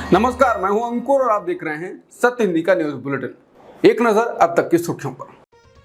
नमस्कार, मैं हूं अंकुर और आप देख रहे हैं सत्य हिंदी का न्यूज बुलेटिन। एक नजर अब तक की सुर्खियों पर।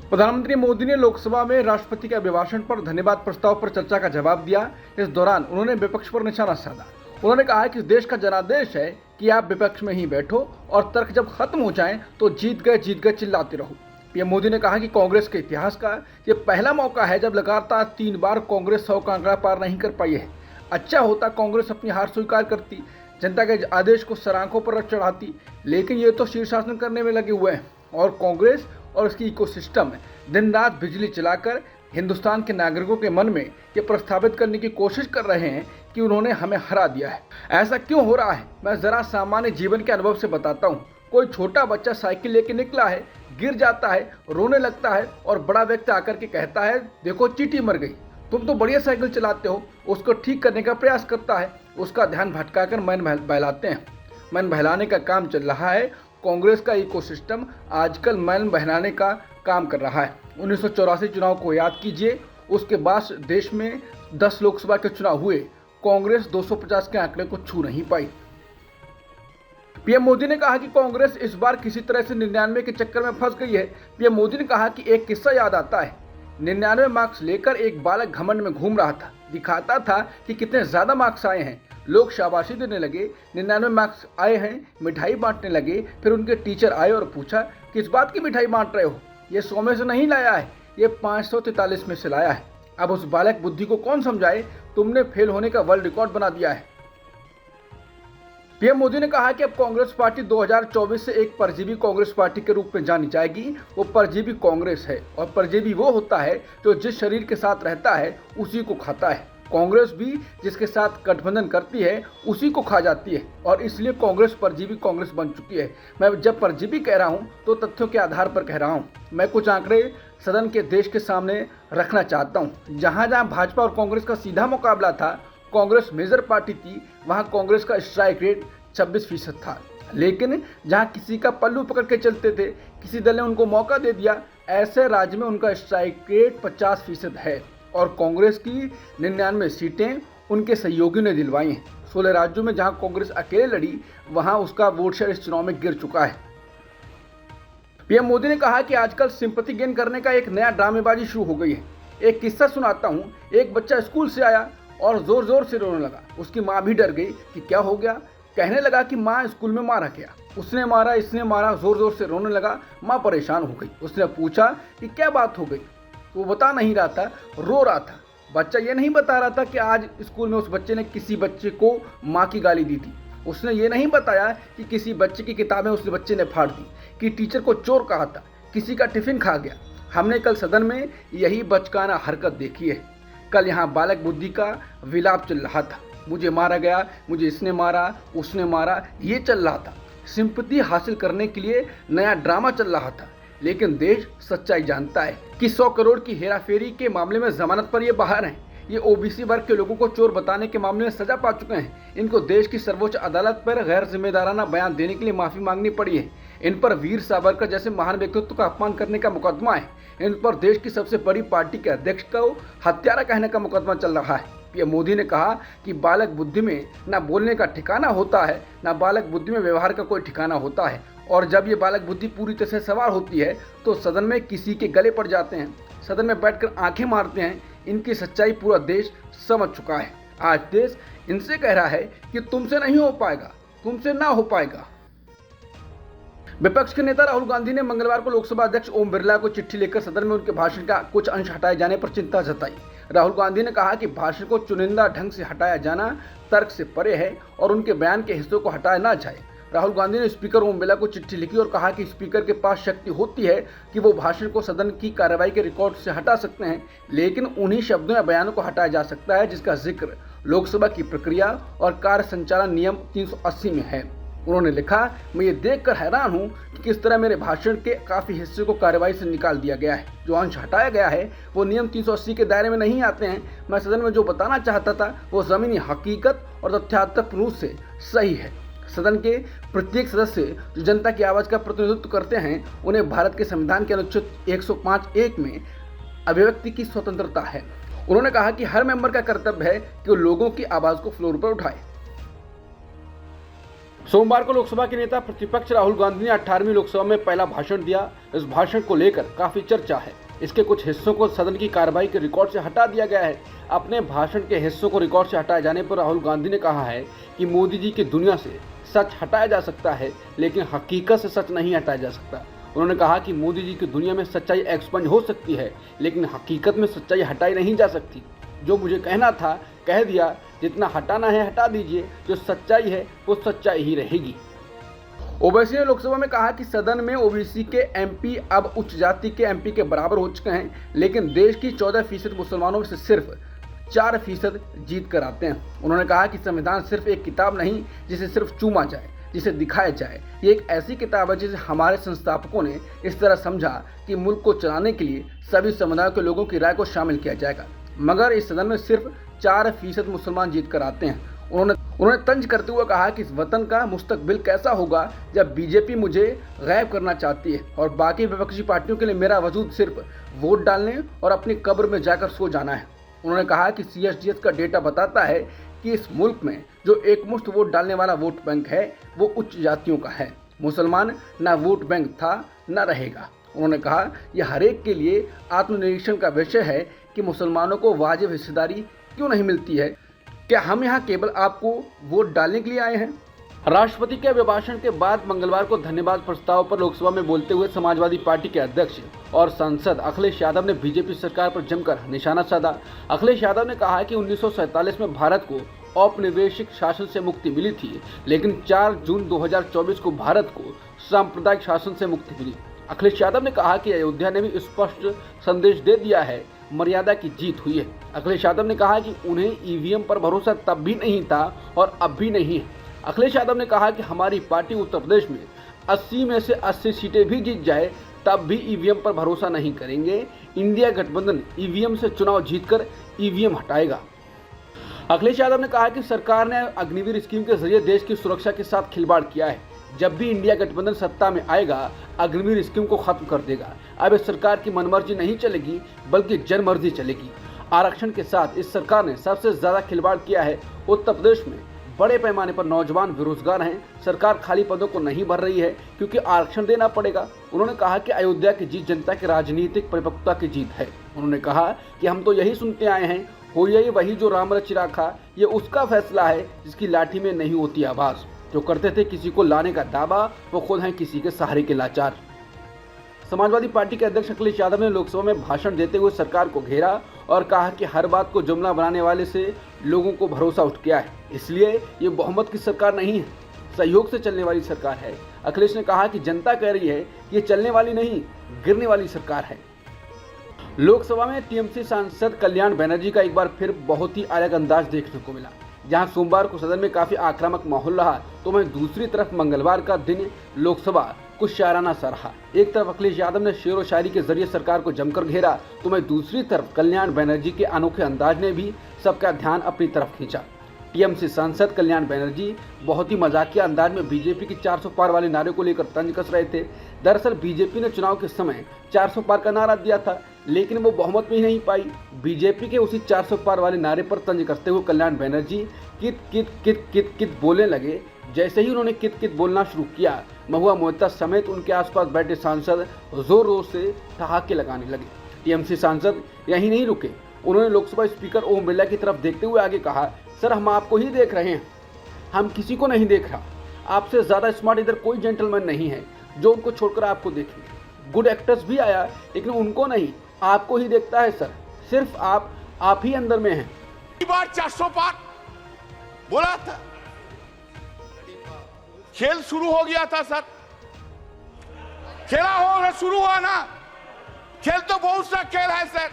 प्रधानमंत्री मोदी ने लोकसभा में राष्ट्रपति के अभिभाषण पर धन्यवाद प्रस्ताव पर चर्चा का जवाब दिया। इस दौरान उन्होंने विपक्ष पर निशाना साधा। उन्होंने कहा कि देश का जनादेश है कि आप विपक्ष में ही बैठो और तर्क जब खत्म हो जाए तो जीत गए चिल्लाते रहो। पीएम मोदी ने कहा कि कांग्रेस के इतिहास का ये पहला मौका है जब लगातार 3 बार कांग्रेस 100 का आंकड़ा पार नहीं कर पाई है। अच्छा होता कांग्रेस अपनी हार स्वीकार करती, जनता के आदेश को सराखों पर रख चढ़ाती, लेकिन ये तो शीर्षासन करने में लगे हुए हैं और कांग्रेस और इसकी इकोसिस्टम दिन रात बिजली चलाकर हिंदुस्तान के नागरिकों के मन में ये प्रस्थापित करने की कोशिश कर रहे हैं कि उन्होंने हमें हरा दिया है। ऐसा क्यों हो रहा है, मैं जरा सामान्य जीवन के अनुभव से बताता हूँ। कोई छोटा बच्चा साइकिल लेके निकला है, गिर जाता है, रोने लगता है और बड़ा व्यक्ति आकर के कहता है, देखो चींटी मर गई, तुम तो बढ़िया साइकिल चलाते हो। उसको ठीक करने का प्रयास करता है, उसका ध्यान भटकाकर मन बहलाते हैं। मन बहलाने का काम चल रहा है। कांग्रेस का इकोसिस्टम आजकल मन बहलाने का काम कर रहा है। 1984 चुनाव को याद कीजिए, उसके बाद देश में 10 लोकसभा के चुनाव हुए, कांग्रेस 250 के आंकड़े को छू नहीं पाई। पीएम मोदी ने कहा कि कांग्रेस इस बार किसी तरह से 99 के चक्कर में फंस गई है। पीएम मोदी ने कहा कि एक किस्सा याद आता है। 99 मार्क्स लेकर एक बालक घमंड में घूम रहा था, दिखाता था कि कितने ज्यादा मार्क्स आए हैं। लोग शाबाशी देने लगे, 99 मार्क्स आए हैं, मिठाई बांटने लगे। फिर उनके टीचर आए और पूछा, किस बात की मिठाई बांट रहे हो? ये 100 में से नहीं लाया है, ये 543 में से लाया है। अब उस बालक बुद्धि को कौन समझाए, तुमने फेल होने का वर्ल्ड रिकॉर्ड बना दिया है। पीएम मोदी ने कहा कि अब कांग्रेस पार्टी 2024 से एक परजीवी कांग्रेस पार्टी के रूप में जानी जाएगी। वो परजीवी कांग्रेस है और परजीवी वो होता है जो जिस शरीर के साथ रहता है उसी को खाता है। कांग्रेस भी जिसके साथ गठबंधन करती है उसी को खा जाती है और इसलिए कांग्रेस परजीवी कांग्रेस बन चुकी है। मैं जब परजीवी कह रहा हूं तो तथ्यों के आधार पर कह रहा हूं। मैं कुछ आंकड़े सदन के देश के सामने रखना चाहता हूं। जहां जहां भाजपा और कांग्रेस का सीधा मुकाबला था, कांग्रेस मेजर पार्टी थी, वहां कांग्रेस का स्ट्राइक रेट 26% था। लेकिन जहां किसी का पल्लू पकड़ के चलते थे, किसी दल ने उनको मौका दे दिया, ऐसे राज्य में उनका स्ट्राइक रेट 50% है और कांग्रेस की 99 सीटें उनके सहयोगियों ने दिलवाई हैं। 16 राज्यों में जहां कांग्रेस अकेले लड़ी, वहां उसका वोट शेयर इस चुनाव में गिर चुका है। पीएम मोदी ने कहा कि आजकल सिंपैथी गेन करने का एक नया ड्रामेबाजी शुरू हो गई है। एक किस्सा सुनाता हूं। एक बच्चा स्कूल से आया और जोर जोर से रोने लगा। उसकी माँ भी डर गई कि क्या हो गया। कहने लगा कि माँ स्कूल में मारा गया, उसने मारा, इसने मारा, जोर जोर से रोने लगा। माँ परेशान हो गई। उसने पूछा कि क्या बात हो गई। वो बता नहीं रहा था, रो रहा था। बच्चा ये नहीं बता रहा था कि आज स्कूल में उस बच्चे ने किसी बच्चे को माँ की गाली दी थी। उसने ये नहीं बताया कि किसी बच्चे की किताबें उस बच्चे ने फाड़ दी, कि टीचर को चोर कहा था, किसी का टिफिन खा गया। हमने कल सदन में यही बचकाना हरकत देखी है। कल यहाँ बालक बुद्धि का विलाप चल रहा था। मुझे मारा गया, मुझे इसने मारा, उसने मारा, ये चल रहा था। सिंपैथी हासिल करने के लिए नया ड्रामा चल रहा था। लेकिन देश सच्चाई जानता है कि 100 करोड़ की हेराफेरी के मामले में जमानत पर ये बाहर हैं। ये ओबीसी वर्ग के लोगों को चोर बताने के मामले में सजा पा चुके हैं। इनको देश की सर्वोच्च अदालत पर गैर जिम्मेदाराना बयान देने के लिए माफी मांगनी पड़ी है। इन पर वीर सावरकर जैसे महान व्यक्तित्व का अपमान करने का मुकदमा है। इन पर देश की सबसे बड़ी पार्टी के अध्यक्ष को हत्यारा कहने का मुकदमा चल रहा है। पीएम मोदी ने कहा कि बालक बुद्धि में ना बोलने का ठिकाना होता है, ना बालक बुद्धि में व्यवहार का कोई ठिकाना होता है। और जब ये बालक बुद्धि पूरी तरह से सवार होती है तो सदन में किसी के गले पड़ जाते हैं, सदन में बैठकर आंखें मारते हैं। इनकी सच्चाई पूरा देश समझ चुका है। आज देश इनसे कह रहा है कि तुमसे नहीं हो पाएगा, तुमसे ना हो पाएगा। विपक्ष के नेता राहुल गांधी ने मंगलवार को लोकसभा अध्यक्ष ओम बिरला को चिट्ठी लेकर सदन में उनके भाषण का कुछ अंश हटाए जाने पर चिंता जताई। राहुल गांधी ने कहा कि भाषण को चुनिंदा ढंग से हटाया जाना तर्क से परे है और उनके बयान के हिस्सों को हटाया ना जाए। राहुल गांधी ने स्पीकर ओम बिरला को चिट्ठी लिखी और कहा कि स्पीकर के पास शक्ति होती है कि वो भाषण को सदन की कार्रवाई के रिकॉर्ड से हटा सकते हैं, लेकिन उन्हीं शब्दों या बयानों को हटाया जा सकता है जिसका जिक्र लोकसभा की प्रक्रिया और कार्य संचालन नियम 380 में है। उन्होंने लिखा, मैं ये देखकर हैरान हूं कि किस तरह मेरे भाषण के काफी हिस्से को कार्रवाई से निकाल दिया गया है। जो अंश हटाया गया है वो नियम 380 के दायरे में नहीं आते हैं। मैं सदन में जो बताना चाहता था वो जमीनी हकीकत और तथ्यात्मक रूप से सही है। सदन के प्रत्येक सदस्य जो जनता की आवाज का प्रतिनिधित्व करते हैं, उन्हें भारत के संविधान के अनुच्छेद 105(1) में अभिव्यक्ति की स्वतंत्रता है। उन्होंने कहा कि हर मेंबर का कर्तव्य है कि वो लोगों की आवाज को फ्लोर पर उठाए। सोमवार को लोकसभा के नेता प्रतिपक्ष राहुल गांधी ने 18वीं लोकसभा में पहला भाषण दिया। इस भाषण को लेकर काफी चर्चा है। इसके कुछ हिस्सों को सदन की कार्रवाई के रिकॉर्ड से हटा दिया गया है। अपने भाषण के हिस्सों को रिकॉर्ड से हटाए जाने पर राहुल गांधी ने कहा है कि मोदी जी की दुनिया से सच हटाया जा सकता है, लेकिन हकीकत से सच नहीं हटाया जा सकता। उन्होंने कहा कि मोदी जी की दुनिया में सच्चाई एक्सपंज हो सकती है, लेकिन हकीकत में सच्चाई हटाई नहीं जा सकती। जो मुझे कहना था कह दिया, जितना हटाना है हटा दीजिए, जो सच्चाई है वो सच्चाई ही रहेगी। ओवैसी ने लोकसभा में कहा कि सदन में ओबीसी के एमपी अब उच्च जाति के एमपी के बराबर हो चुके हैं, लेकिन देश की 14% मुसलमानों में से सिर्फ 4% जीत कर आते हैं। उन्होंने कहा कि संविधान सिर्फ एक किताब नहीं जिसे सिर्फ चूमा जाए, जिसे दिखाया जाए। ये एक ऐसी किताब है जिसे हमारे संस्थापकों ने इस तरह समझा कि मुल्क को चलाने के लिए सभी समुदायों के लोगों की राय को शामिल किया जाएगा, मगर इस सदन में सिर्फ 4% मुसलमान जीत कर आते हैं। उन्होंने तंज करते हुए कहा कि इस वतन का मुस्तकबिल कैसा होगा जब बीजेपी मुझे गायब करना चाहती है और बाकी विपक्षी पार्टियों के लिए मेरा वजूद सिर्फ वोट डालने और अपनी कब्र में जाकर सो जाना है। उन्होंने कहा कि CSDS का डेटा बताता है कि इस मुल्क में जो एकमुश्त वोट डालने वाला वोट बैंक है वो उच्च जातियों का है। मुसलमान ना वोट बैंक था न रहेगा। उन्होंने कहा यह हरेक के लिए आत्मनिरीक्षण का विषय है कि मुसलमानों को वाजिब हिस्सेदारी क्यों नहीं मिलती है। क्या हम यहाँ केवल आपको वोट डालने के लिए आए हैं? राष्ट्रपति के अभिभाषण के बाद मंगलवार को धन्यवाद प्रस्ताव पर लोकसभा में बोलते हुए समाजवादी पार्टी के अध्यक्ष और सांसद अखिलेश यादव ने बीजेपी सरकार पर जमकर निशाना साधा। अखिलेश यादव ने कहा कि 1947 में भारत को औपनिवेशिक शासन से मुक्ति मिली थी, लेकिन 4 जून 2024 को भारत को सांप्रदायिक शासन से मुक्ति मिली। अखिलेश यादव ने कहा कि अयोध्या ने भी स्पष्ट संदेश दे दिया है, मर्यादा की जीत हुई है। अखिलेश यादव ने कहा कि उन्हें ईवीएम पर भरोसा तब भी नहीं था और अब भी नहीं है। अखिलेश यादव ने कहा कि हमारी पार्टी उत्तर प्रदेश में 80 में से 80 सीटें भी जीत जाए तब भी ईवीएम पर भरोसा नहीं करेंगे। इंडिया गठबंधन ईवीएम से चुनाव जीतकर ईवीएम हटाएगा। अखिलेश यादव ने कहा कि सरकार ने अग्निवीर स्कीम के जरिए देश की सुरक्षा के साथ खिलवाड़ किया है। जब भी इंडिया गठबंधन सत्ता में आएगा, अग्निवीर स्कीम को खत्म कर देगा। अब इस सरकार की मनमर्जी नहीं चलेगी, बल्कि जनमर्जी चलेगी। आरक्षण के साथ इस सरकार ने सबसे ज्यादा खिलवाड़ किया है। उत्तर प्रदेश में बड़े पैमाने पर नौजवान बेरोजगार हैं। सरकार खाली पदों को नहीं भर रही है क्योंकि आरक्षण देना पड़ेगा। उन्होंने कहा कि अयोध्या की जीत जनता की राजनीतिक परिपक्वता की जीत है। उन्होंने कहा कि हम तो यही सुनते आए हैं, हो यही वही जो राम रच राखा। ये उसका फैसला है जिसकी लाठी में नहीं होती आवाज। जो करते थे किसी को लाने का दावा, वो खुद हैं किसी के सहारे के लाचार। समाजवादी पार्टी के अध्यक्ष अखिलेश यादव ने लोकसभा में भाषण देते हुए सरकार को घेरा और कहा कि हर बात को जुमला बनाने वाले से लोगों को भरोसा उठ गया है, इसलिए ये बहुमत की सरकार नहीं है, सहयोग से चलने वाली सरकार है। अखिलेश ने कहा कि जनता कह रही है कि ये चलने वाली नहीं, गिरने वाली सरकार है। लोकसभा में टीएमसी सांसद कल्याण बनर्जी का एक बार फिर बहुत ही अलग अंदाज देखने को मिला। जहां सोमवार को सदन में काफी आक्रामक माहौल रहा, तो वहीं दूसरी तरफ मंगलवार का दिन लोकसभा कुछ शायराना सा रहा। एक तरफ अखिलेश यादव ने शेर व शायरी के जरिए सरकार को जमकर घेरा, तो वहीं दूसरी तरफ कल्याण बनर्जी के अनोखे अंदाज ने भी सबका ध्यान अपनी तरफ खींचा। टीएमसी सांसद कल्याण बनर्जी बहुत ही मजाकिया अंदाज में बीजेपी की 400 पार वाले नारे को लेकर तंज कस रहे थे। दरअसल बीजेपी ने चुनाव के समय 400 पार का नारा दिया था, लेकिन वो बहुमत में ही नहीं पाई। बीजेपी के उसी 400 पार वाले नारे पर तंज कसते हुए कल्याण बनर्जी कित कित कित कित कित बोलने लगे। जैसे ही उन्होंने कित कित बोलना शुरू किया, महुआ मोइत्रा समेत उनके आसपास बैठे सांसद जोर जोर से ठहाके लगाने लगे। टीएमसी सांसद यहीं नहीं रुके, उन्होंने लोकसभा स्पीकर ओम बिरला की तरफ देखते हुए आगे कहा, सर हम आपको ही देख रहे हैं, हम किसी को नहीं देख रहा। आपसे ज़्यादा स्मार्ट इधर कोई जेंटलमैन नहीं है जो उनको छोड़कर आपको देखेंगे। गुड एक्टर्स भी आया, लेकिन उनको नहीं, आपको ही देखता है सर। सिर्फ आप ही अंदर में हैं। बार 400 पार बोला था, खेल शुरू हो गया था सर, खेला हो शुरू हुआ ना। खेल तो बहुत सा खेल है सर,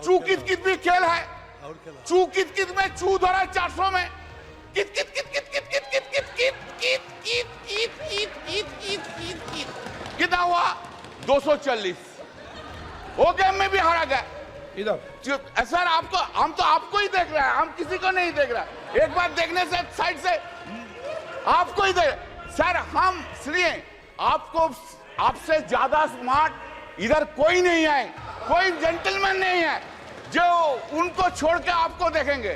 चू कित कित भी खेल है। चू कित कित में चू धरा 400 में कित कित कित कित कित कित कित कित कित कित कित कित कित कित कित कित कितना हुआ 240। वो गेम में भी हारा गया। इधर सर आपको, हम तो आपको ही देख रहे हैं, हम किसी को नहीं देख रहे। एक बार देखने से साइड से आपको ही देख सर, हम इसलिए आपको, आपसे ज्यादा स्मार्ट इधर कोई नहीं है, कोई जेंटलमैन नहीं है जो उनको छोड़ के आपको देखेंगे।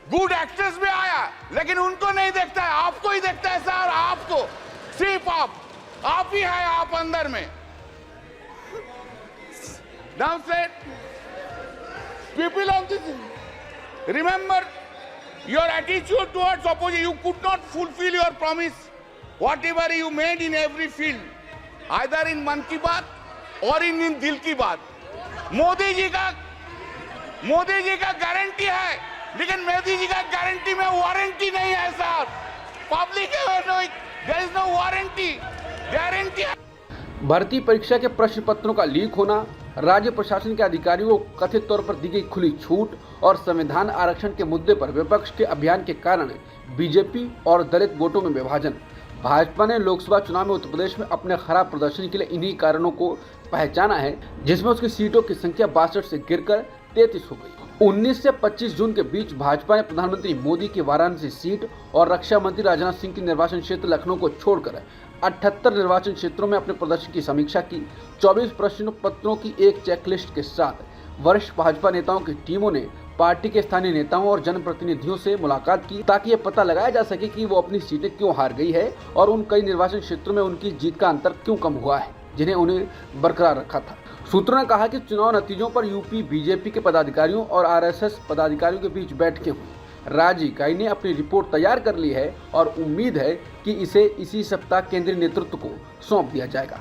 गुड एक्टर्स भी आया, लेकिन उनको नहीं देखता है, आपको ही देखता है सर, आपको, सिर्फ आप ही है आप अंदर में। Now said, people of this, remember your attitude towards opposition. You could not fulfill your promise, whatever you made in every field, either in मन की बात और in दिल की बात। मोदी जी का गारंटी है, लेकिन मोदी जी का गारंटी में वारंटी नहीं है sir. Public there is no warranty, guarantee है। भर्ती परीक्षा के प्रश्न पत्रों का लीक होना, राज्य प्रशासन के अधिकारियों को कथित तौर पर दी गई खुली छूट और संविधान आरक्षण के मुद्दे पर विपक्ष के अभियान के कारण बीजेपी और दलित वोटों में विभाजन। भाजपा ने लोकसभा चुनाव में उत्तर प्रदेश में अपने खराब प्रदर्शन के लिए इन्हीं कारणों को पहचाना है, जिसमें उसकी सीटों की संख्या 62 से गिरकर 33 हो गई। 19 से 25 जून के बीच भाजपा ने प्रधानमंत्री मोदी की वाराणसी सीट और रक्षा मंत्री राजनाथ सिंह की निर्वाचन क्षेत्र लखनऊ को छोड़कर 78 निर्वाचन क्षेत्रों में अपने प्रदर्शन की समीक्षा की। 24 प्रश्न पत्रों की एक चेकलिस्ट के साथ वरिष्ठ भाजपा नेताओं की टीमों ने पार्टी के स्थानीय नेताओं और जनप्रतिनिधियों से मुलाकात की, ताकि ये पता लगाया जा सके कि वो अपनी सीटें क्यों हार गई है और उन कई निर्वाचन क्षेत्रों में उनकी जीत का अंतर क्यों कम हुआ है, जिन्हें उन्हें बरकरार रखा था। सूत्रों ने कहा कि चुनाव नतीजों पर यूपी बीजेपी के पदाधिकारियों और आरएसएस पदाधिकारियों के बीच बैठकें हुई। राज्य इकाई ने अपनी रिपोर्ट तैयार कर ली है और उम्मीद है कि इसे इसी सप्ताह केंद्रीय नेतृत्व को सौंप दिया जाएगा।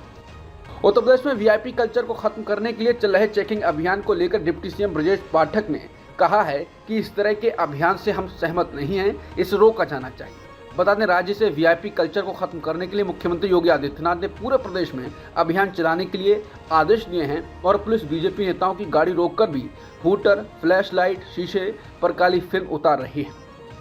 उत्तर प्रदेश में वीआईपी कल्चर को खत्म करने के लिए चल रहे चेकिंग अभियान को लेकर डिप्टी सीएम ब्रजेश पाठक ने कहा है कि इस तरह के अभियान से हम सहमत नहीं हैं, इसे रोका जाना चाहिए। बता दें, राज्य से वीआईपी कल्चर को खत्म करने के लिए मुख्यमंत्री योगी आदित्यनाथ ने पूरे प्रदेश में अभियान चलाने के लिए आदेश दिए हैं और पुलिस बीजेपी नेताओं की गाड़ी रोककर भी हूटर, फ्लैश लाइट, शीशे पर काली फिल्म उतार रही है।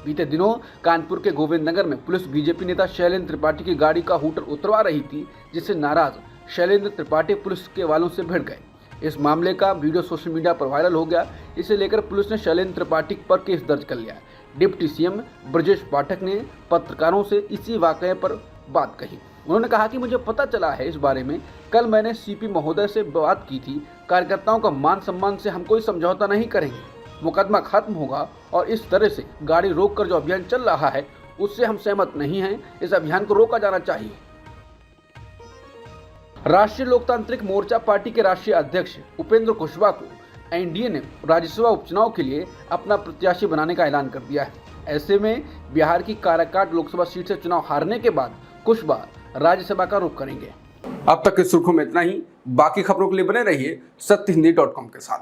बीते दिनों कानपुर के गोविंद नगर में पुलिस बीजेपी नेता शैलेंद्र त्रिपाठी की गाड़ी का हूटर उतरवा रही थी, जिससे नाराज शैलेंद्र त्रिपाठी पुलिस के वालों से भिड़ गए। इस मामले का वीडियो सोशल मीडिया पर वायरल हो गया। इसे लेकर पुलिस ने शैलेंद्र त्रिपाठी पर केस दर्ज कर लिया। डिप्टी सीएम ब्रजेश पाठक ने पत्रकारों से इसी वाकये पर बात कही। उन्होंने कहा कि मुझे पता चला है इस बारे में, कल मैंने सीपी महोदय से बात की थी। कार्यकर्ताओं का मान सम्मान से हम कोई समझौता नहीं करेंगे, मुकदमा खत्म होगा और इस तरह से गाड़ी रोककर जो अभियान चल रहा है उससे हम सहमत नहीं हैं। इस अभियान को रोका जाना चाहिए। राष्ट्रीय लोकतांत्रिक मोर्चा पार्टी के राष्ट्रीय अध्यक्ष उपेंद्र कुशवाहा को एनडीए ने राज्यसभा उपचुनाव के लिए अपना प्रत्याशी बनाने का ऐलान कर दिया है। ऐसे में बिहार की काराकाट लोकसभा सीट से चुनाव हारने के बाद कुशवाहा राज्यसभा का रुख करेंगे। अब तक की सुर्खियों में इतना ही। बाकी खबरों के लिए बने रहिए सत्यहिंदी.com के साथ।